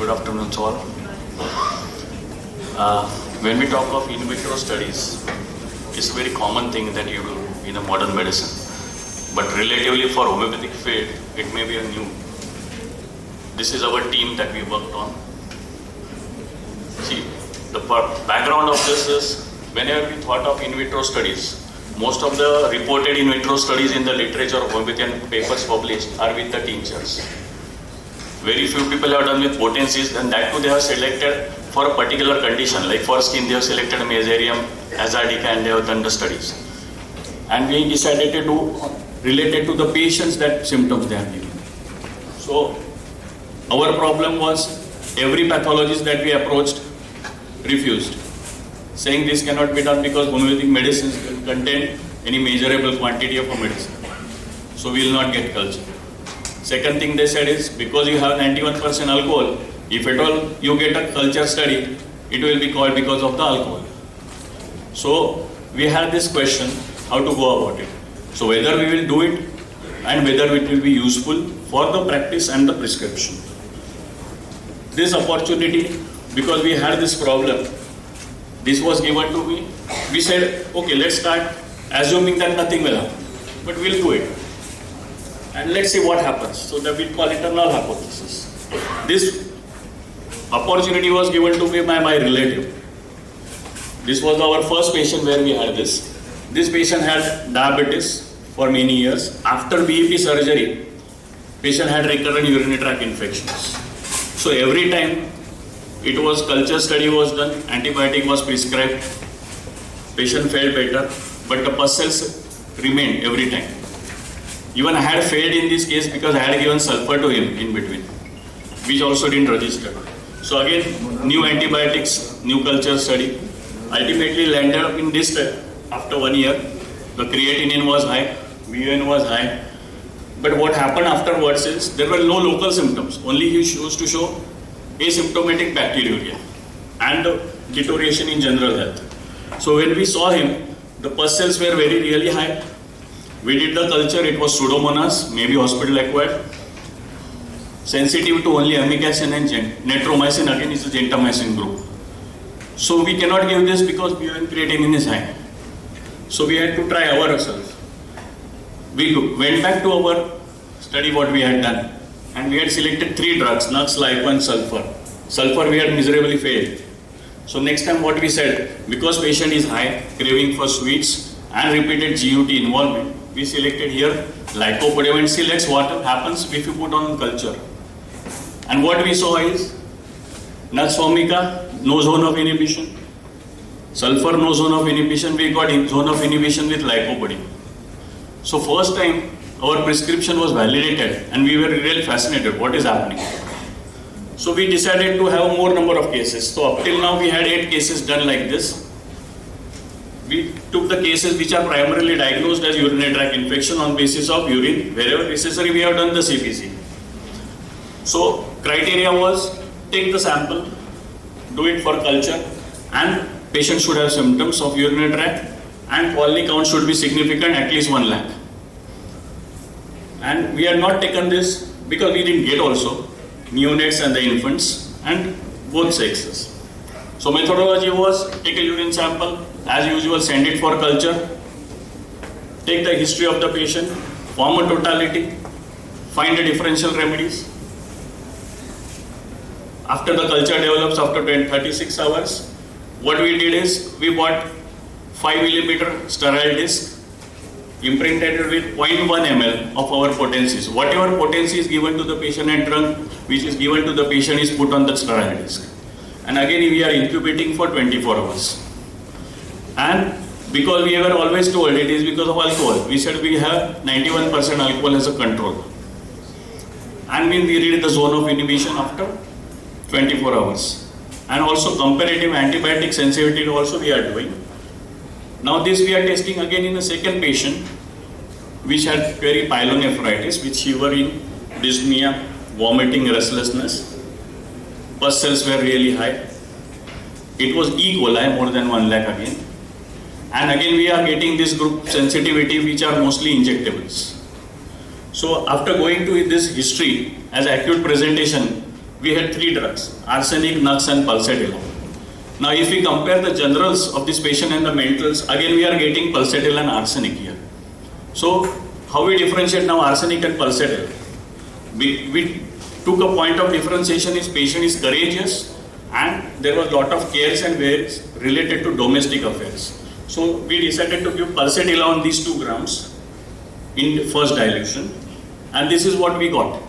Good afternoon to all. When we talk of in vitro studies, it's a very common thing that you do in a modern medicine. But relatively for homeopathic field, it may be a new. This is our team that we worked on. See, the background of this is, whenever we thought of in vitro studies, most of the reported in vitro studies in the literature of homeopathy and papers published are with the tinctures. Very few people have done with potencies, and that too they have selected for a particular condition. Like for skin, they have selected Mesotherium, Azadica, and they have done the studies. And we decided to do related to the patients that symptoms they are giving. So our problem was every pathologist that we approached refused, saying this cannot be done because homeopathic medicines contain any measurable quantity of a medicine. So we will not get culture. Second thing they said is, because you have 91% alcohol, if at all you get a culture study, it will be called because of the alcohol. So we had this question, how to go about it. So whether we will do it and whether it will be useful for the practice and the prescription. This opportunity, because we had this problem, this was given to me. We said, okay, let's start assuming that nothing will happen, but we'll do it. And let's see what happens. So that we call it a null hypothesis. This opportunity was given to me by my relative. This was our first patient where we had this. This patient had diabetes for many years. After BEP surgery, patient had recurrent urinary tract infections. So every time it was culture study was done, antibiotic was prescribed, patient felt better, but the pus cells remained every time. Even I had failed in this case because I had given sulfur to him in between, which also didn't register. So again, new antibiotics, new culture study. Ultimately landed up in this step. After 1 year, the creatinine was high, BUN was high. But what happened afterwards is there were no local symptoms. Only he used to show asymptomatic bacteriuria and deterioration in general health. So when we saw him, the pus cells were really high. We did the culture, it was Pseudomonas, maybe hospital acquired. Sensitive to only amikacin and netromycin, again is a gentamicin group. So we cannot give this because BUN creatinine is high. So we had to try ourselves. We went back to our study what we had done, and we had selected 3 drugs, Nux, Lipo and Sulfur. Sulfur we had miserably failed. So next time what we said, because patient is high, craving for sweets and repeated GUT involvement, we selected here Lycopodium and see what happens if you put on culture. And what we saw is Nux vomica, no zone of inhibition. Sulfur, no zone of inhibition. We got zone of inhibition with Lycopodium. So first time our prescription was validated and we were really fascinated what is happening. So we decided to have more number of cases. So up till now we had 8 cases done like this. We took the cases which are primarily diagnosed as urinary tract infection on basis of urine. Wherever necessary we have done the CPC. So criteria was, take the sample, do it for culture, and patient should have symptoms of urinary tract and colony count should be significant, at least 1 lakh. And we had not taken this because we didn't get also neonates and the infants and both sexes. So methodology was, take a urine sample, as usual send it for culture, take the history of the patient, form a totality, find the differential remedies. After the culture develops after 36 hours, what we did is we bought 5 millimeter sterile disc, imprinted it with 0.1 ml of our potencies. Whatever potency is given to the patient and drug which is given to the patient is put on the sterile disc. And again we are incubating for 24 hours. And because we were always told it is because of alcohol, we said we have 91% alcohol as a control. And we read the zone of inhibition after 24 hours. And also comparative antibiotic sensitivity also we are doing. Now this we are testing again in a second patient which had very pyelonephritis with shivering, dyspnea, vomiting, restlessness. Pus cells were really high. It was E. coli, more than 1 lakh again. And again we are getting this group sensitivity which are mostly injectables. So after going to this history as acute presentation, we had 3 drugs, arsenic, nux and pulsatilla. Now if we compare the generals of this patient and the mentals, again we are getting pulsatilla and arsenic here. So how we differentiate now arsenic and pulsatilla? We took a point of differentiation is patient is courageous and there was lot of cares and wares related to domestic affairs. So we decided to give pulsatilla on these 2 grams in the first dilution, and this is what we got.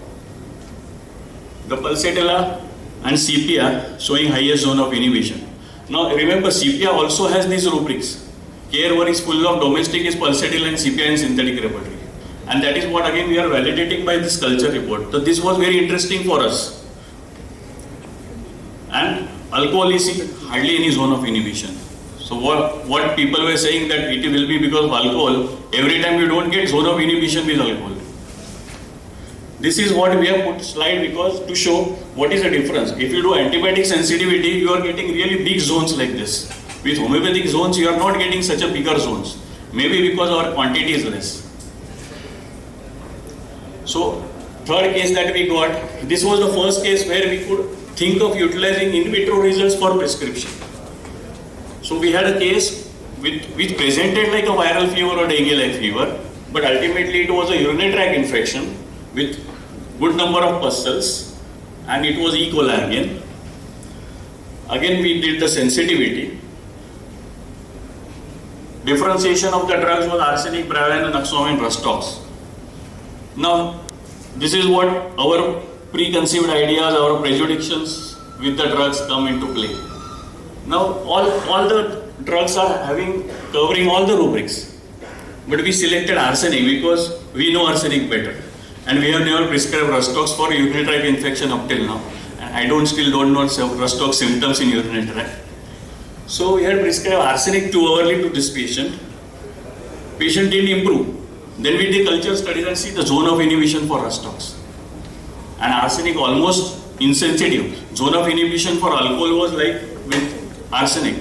The pulsatilla and CPR showing highest zone of inhibition. Now remember, CPR also has these rubrics. Care where is full of domestic is pulsatilla and CPR in synthetic repertory. And that is what again we are validating by this culture report. So this was very interesting for us. And alcohol is hardly any zone of inhibition. So what people were saying that it will be because of alcohol, every time you don't get zone of inhibition with alcohol. This is what we have put slide because to show what is the difference. If you do antibiotic sensitivity, you are getting really big zones like this. With homeopathic zones, you are not getting such a bigger zones. Maybe because our quantity is less. So third case that we got, this was the first case where we could think of utilizing in vitro results for prescription. So we had a case which presented like a viral fever or dengue-like fever, but ultimately it was a urinary tract infection with good number of pustules, and it was E. coli again. Again we did the sensitivity. Differentiation of the drugs was arsenic, Pravan, Naxomin, Rustox. Now this is what our preconceived ideas, our prejudices with the drugs come into play. Now all the drugs are covering all the rubrics, but we selected arsenic because we know arsenic better, and we have never prescribed Rustox for urinary tract infection up till now. And I still don't know Rustox symptoms in urinary tract. So we had prescribed arsenic too early to this patient. Patient didn't improve. Then we did culture studies and see the zone of inhibition for Rustox. And arsenic almost insensitive. Zone of inhibition for alcohol was like with arsenic.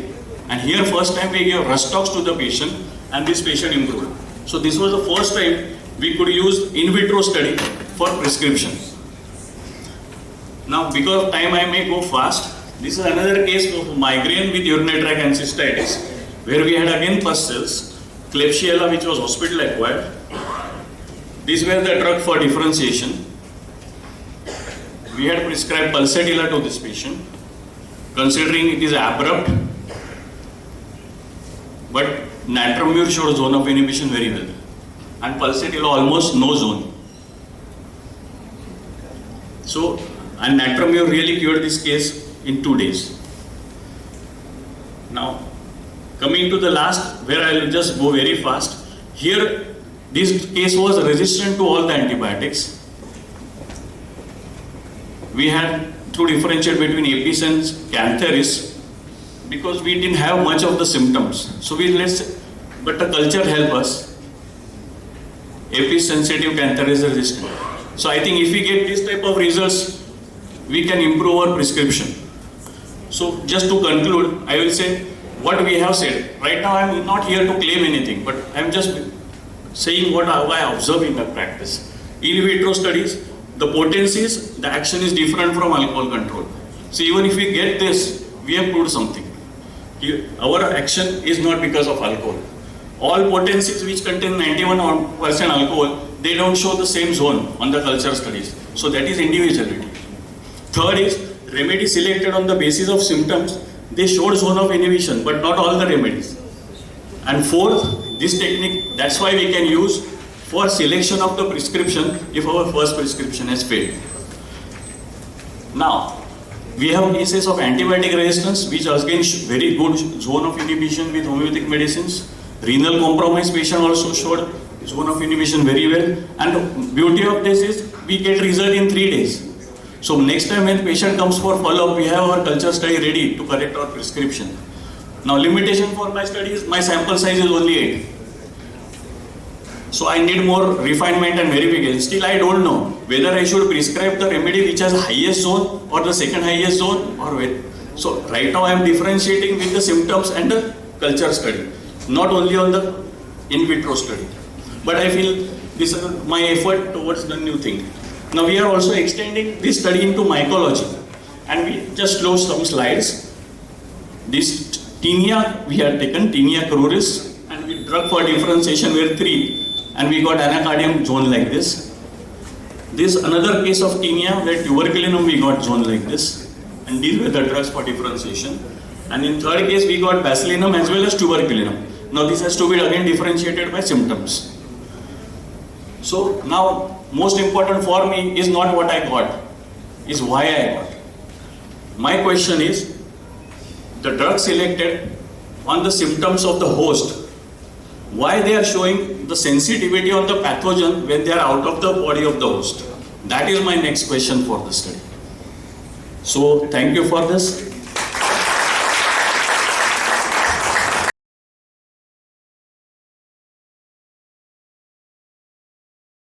And here first time we gave Rustox to the patient and this patient improved. So this was the first time we could use in vitro study for prescription. Now because of time I may go fast. This is another case of migraine with urinary tract and cystitis, where we had again pustules, Klebsiella which was hospital acquired. These were the drug for differentiation. We had prescribed pulsatilla to this patient, considering it is abrupt, but Natramur showed zone of inhibition very well, and pulsatilla almost no zone. So, and Natramur really cured this case in 2 days. Now, coming to the last, where I will just go very fast. Here, this case was resistant to all the antibiotics. We had to differentiate between Apis and Cantharis because we didn't have much of the symptoms. So but the culture helped us. Apis sensitive, Cantharis resistant. So I think if we get this type of results, we can improve our prescription. So just to conclude, I will say what we have said. Right now I am not here to claim anything, but I am just saying what I observe in the practice. In vitro studies, the potencies, the action is different from alcohol control. So even if we get this, we have proved something. Our action is not because of alcohol. All potencies which contain 91% alcohol, they don't show the same zone on the culture studies. So that is individuality. Third is remedy selected on the basis of symptoms. They showed zone of inhibition, but not all the remedies. And fourth, this technique, that's why we can use for selection of the prescription if our first prescription has failed. Now, we have cases of antibiotic resistance, which again very good zone of inhibition with homeopathic medicines. Renal compromise patient also showed zone of inhibition very well. And beauty of this is we get result in 3 days. So next time when patient comes for follow-up, we have our culture study ready to correct our prescription. Now limitation for my study is my sample size is only 8. So I need more refinement and verification. Still I don't know whether I should prescribe the remedy which has highest zone or the second highest zone or where. So right now I am differentiating with the symptoms and the culture study, not only on the in vitro study. But I feel this is my effort towards the new thing. Now we are also extending this study into mycology. And we just show some slides. This tinea we had taken, tinea cruris, and we drug for differentiation were 3, and we got anacardium zone like this. This another case of tinea where tuberculinum we got zone like this, and these were the drugs for differentiation. And in third case we got bacillinum as well as tuberculinum. Now this has to be again differentiated by symptoms. So now most important for me is not what I got, is why I got. My question is, the drug selected on the symptoms of the host, why they are showing the sensitivity on the pathogen when they are out of the body of the host? That is my next question for the study. So thank you for this.